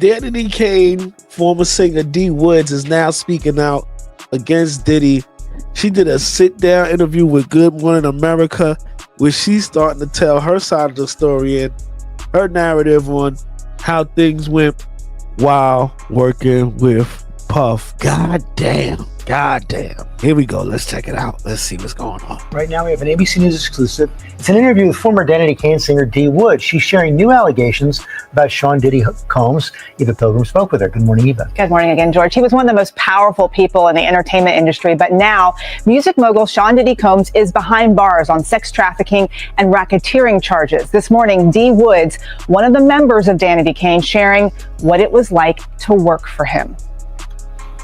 Danity Kane, former singer D Woods, is now speaking out against Diddy. She did a sit-down interview with Good Morning America where she's starting to tell her side of the story and her narrative on how things went while working with Puff. God damn. Here we go. Let's check it out. Let's see what's going on. Right now we have an ABC News exclusive. It's an interview with former Danity Kane singer D Woods. She's sharing new allegations about Sean Diddy Combs. Eva Pilgrim spoke with her. Good morning, Eva. Good morning again, George. He was one of the most powerful people in the entertainment industry, but now music mogul Sean Diddy Combs is behind bars on sex trafficking and racketeering charges. This morning, D Woods, one of the members of Danity Kane, sharing what it was like to work for him.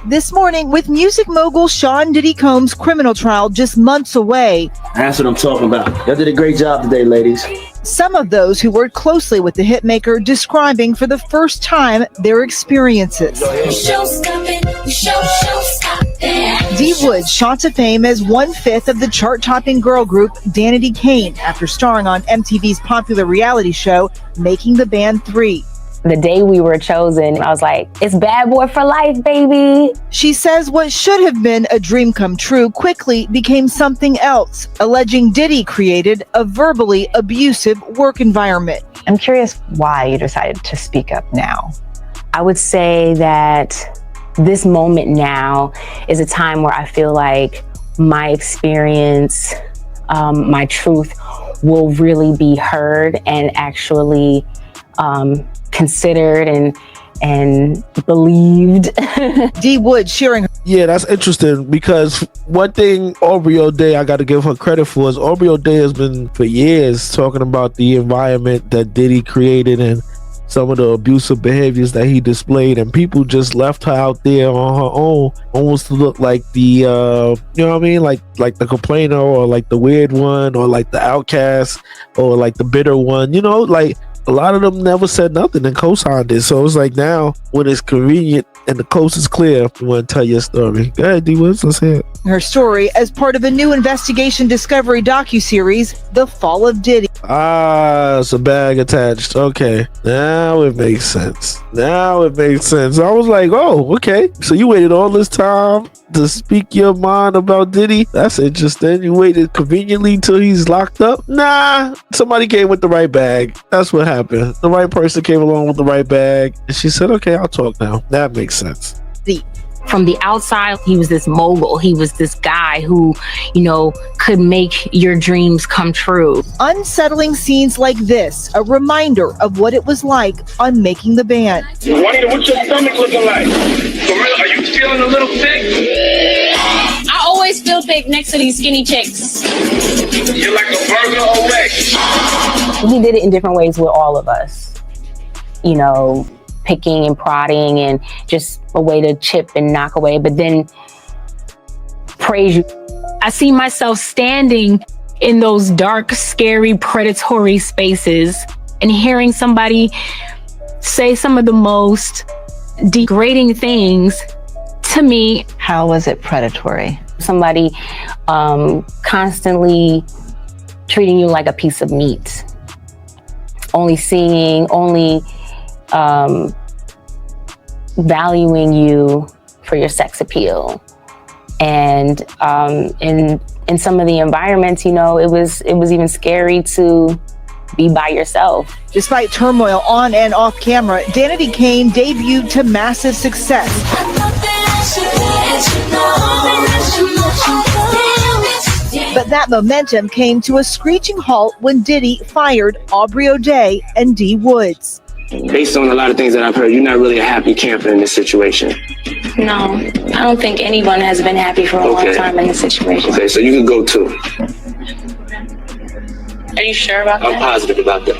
This morning, with music mogul Sean Diddy Combs' criminal trial just months away. That's what I'm talking about. Y'all did a great job today, ladies. Some of those who worked closely with the hitmaker describing for the first time their experiences. D Woods shot to fame as 1/5 of the chart-topping girl group Danity Kane after starring on MTV's popular reality show, Making the Band 3. The day we were chosen, I was like, it's bad boy for life, baby. She says what should have been a dream come true quickly became something else, alleging Diddy created a verbally abusive work environment. I'm curious why you decided to speak up now. I would say that this moment now is a time where I feel like my experience, my truth will really be heard and actually considered and believed. D Woods sharing. Yeah, that's interesting because one thing Aubrey O'Day I got to give her credit for is Aubrey O'Day has been for years talking about the environment that Diddy created and some of the abusive behaviors that he displayed, and people just left her out there on her own, almost to look like the you know what I mean, like the complainer or like the weird one or like the outcast or like the bitter one, you know, like a lot of them never said nothing and co-signed it. So it's like now when it's convenient and the coast is clear, you want to tell your story. Go ahead, D Woods, let's hear it. Her story as part of a new investigation Discovery docuseries, The Fall of Diddy. Ah, it's a bag attached. Okay, now it makes sense. I was like, oh, okay. So you waited all this time to speak your mind about Diddy? That's interesting. You waited conveniently till he's locked up? Nah, somebody came with the right bag. That's what happened. The right person came along with the right bag. And she said, okay, I'll talk now. That makes sense. From the outside, he was this mogul. He was this guy who, you know, could make your dreams come true. Unsettling scenes like this, a reminder of what it was like on Making the Band. Juanita, what's your stomach looking like? For real, are you feeling a little thick? I always feel thick next to these skinny chicks. You're like a burger away. He did it in different ways with all of us. You know, picking and prodding and just a way to chip and knock away, but then praise you. I see myself standing in those dark, scary, predatory spaces and hearing somebody say some of the most degrading things to me. How was it predatory? Somebody constantly treating you like a piece of meat, only valuing you for your sex appeal. And in some of the environments, you know, it was even scary to be by yourself. Despite turmoil on and off camera, Danity Kane debuted to massive success. But that momentum came to a screeching halt when Diddy fired Aubrey O'Day and D Woods. Based on a lot of things that I've heard, you're not really a happy camper in this situation. No, I don't think anyone has been happy for a long time in this situation. Okay, so you could go too. Are you sure about that? I'm positive about that.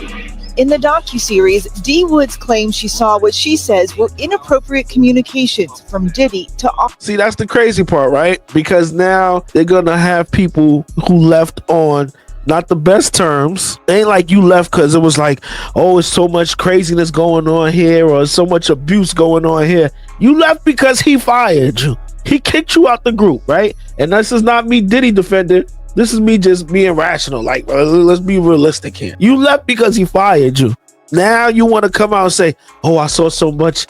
In the docuseries, D Woods claims she saw what she says were inappropriate communications from Diddy to See, that's the crazy part, right? Because now they're gonna have people who left on not the best terms. Ain't like you left because it was like, oh, it's so much craziness going on here or so much abuse going on here. You left because he fired you. He kicked you out the group, right? And this is not me Diddy defending. This is me just being rational. Like, let's be realistic here. You left because he fired you. Now you want to come out and say, "Oh, I saw so much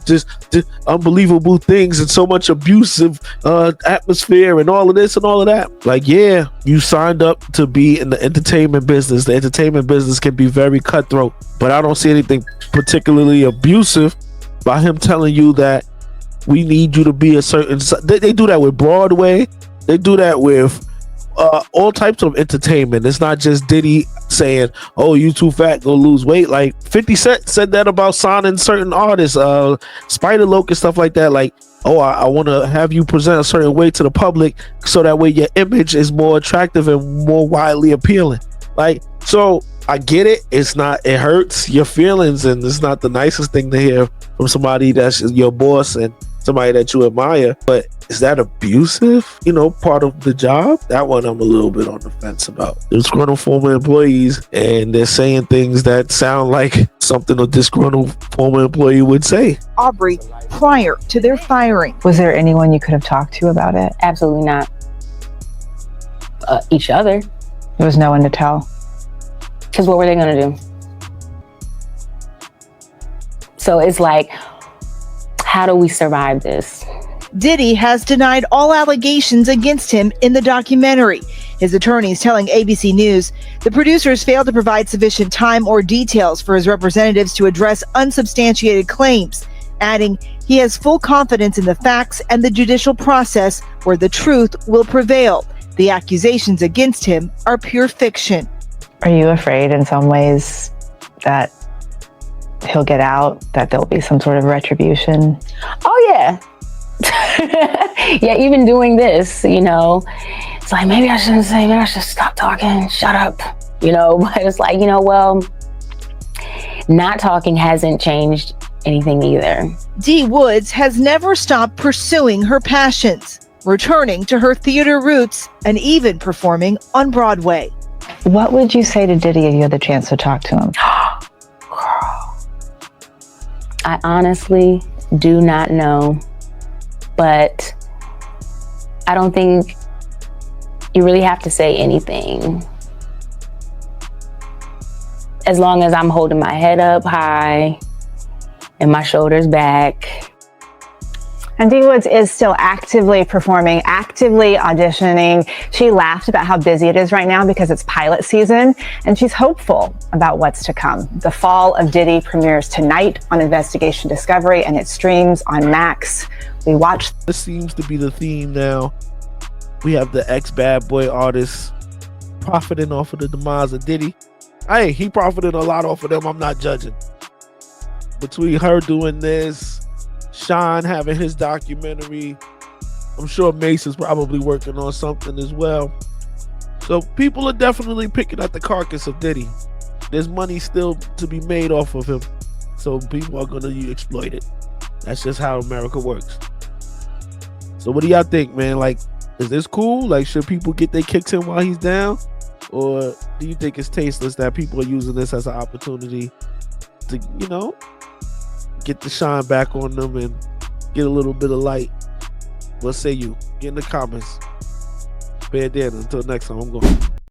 this unbelievable things and so much abusive atmosphere and all of this and all of that." Like, yeah, you signed up to be in the entertainment business. The entertainment business can be very cutthroat, but I don't see anything particularly abusive by him telling you that we need you to be a certain. They do that with Broadway. They do that with all types of entertainment. It's not just Diddy saying, "Oh, you too fat, go lose weight." Like 50 Cent said that about signing certain artists, Spider Loc and stuff like that. Like, "Oh, I want to have you present a certain way to the public so that way your image is more attractive and more widely appealing." Like, so I get it. It's not, it hurts your feelings, and it's not the nicest thing to hear from somebody that's your boss and somebody that you admire. But is that abusive? You know, part of the job? That one I'm a little bit on the fence about. They're disgruntled former employees, and they're saying things that sound like something a disgruntled former employee would say. Aubrey, prior to their firing, Was there anyone you could have talked to about it? Absolutely not. Each other. There was no one to tell. Because what were they going to do? So it's like, how do we survive this? Diddy has denied all allegations against him in the documentary. His attorneys telling ABC News the producers failed to provide sufficient time or details for his representatives to address unsubstantiated claims, adding he has full confidence in the facts and the judicial process where the truth will prevail. The accusations against him are pure fiction. Are you afraid in some ways that he'll get out, that there'll be some sort of retribution? Oh, yeah. Yeah, even doing this, you know, it's like, maybe I shouldn't say, maybe I should stop talking, shut up, you know, but it's like, you know, well, not talking hasn't changed anything either. Dee Woods has never stopped pursuing her passions, returning to her theater roots and even performing on Broadway. What would you say to Diddy if you had the chance to talk to him? I honestly do not know, but I don't think you really have to say anything. As long as I'm holding my head up high and my shoulders back. And Dee Woods is still actively performing, actively auditioning. She laughed about how busy it is right now because it's pilot season, and she's hopeful about what's to come. The Fall of Diddy premieres tonight on Investigation Discovery, and it streams on Max. We watch. This seems to be the theme now. We have the ex-bad boy artist profiting off of the demise of Diddy. Hey, he profited a lot off of them. I'm not judging. Between her doing this, Sean having his documentary, I'm sure Mace is probably working on something as well. So people are definitely picking at the carcass of Diddy. There's money still to be made off of him, so people are going to exploit it. That's just how America works. So what do y'all think, man? Like, is this cool? Like, should people get their kicks in while he's down? Or do you think it's tasteless that people are using this as an opportunity to, you know, get the shine back on them and get a little bit of light? What say you? Get in the comments. Bear down. Until next time, I'm going.